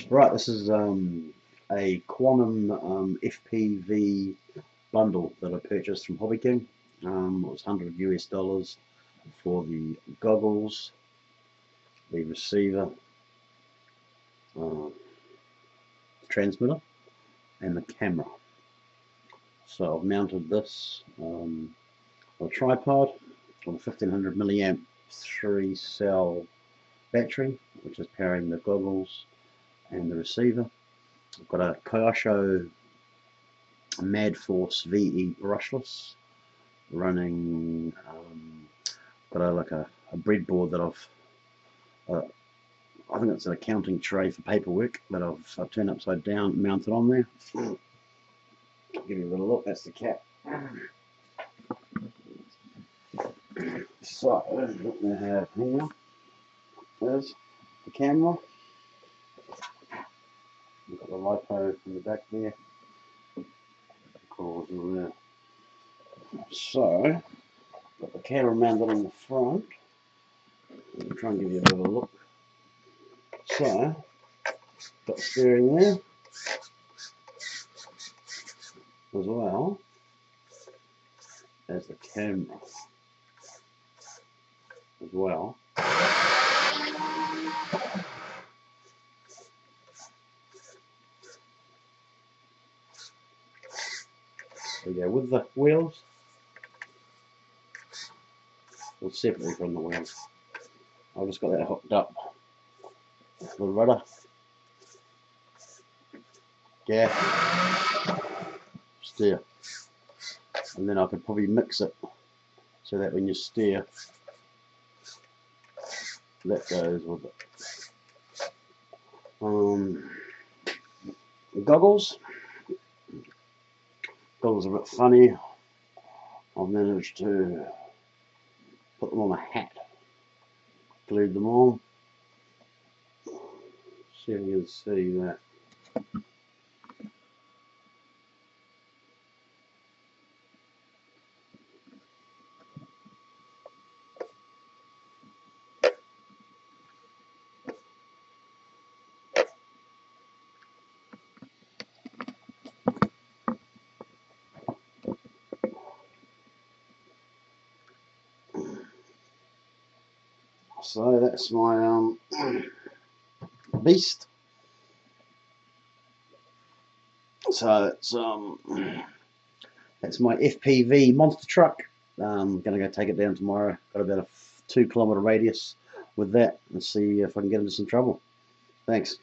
Right, this is a Quanum FPV bundle that I purchased from Hobby King. It was $100 US for the goggles, the receiver, transmitter, and the camera. So I've mounted this on a tripod on a 1500 milliamp 3-cell battery, which is powering the goggles and the receiver. I've got a Kyosho Mad Force VE brushless running. Got a breadboard that I think it's an accounting tray for paperwork that I've turned upside down, mounted on there. Give you a little look. That's the cap. So what we have here is the camera. We've got the Lipo in the back there. So, got the camera mounted on the front. I'll try and give you a bit of a look. So, got the steering there, as well as the camera, as well. There we go, with the wheels, or separately from the wheels. I've just got that hooked up. The rudder, gas, steer, and then I could probably mix it so that when you steer, that goes with it. The goggles are a bit funny. I've managed to put them on a hat, glued them on. See if you can see that. So that's my beast. So it's that's my FPV monster truck. I'm gonna go take it down tomorrow. Got about a 2 kilometer radius with that, and see if I can get into some trouble. Thanks.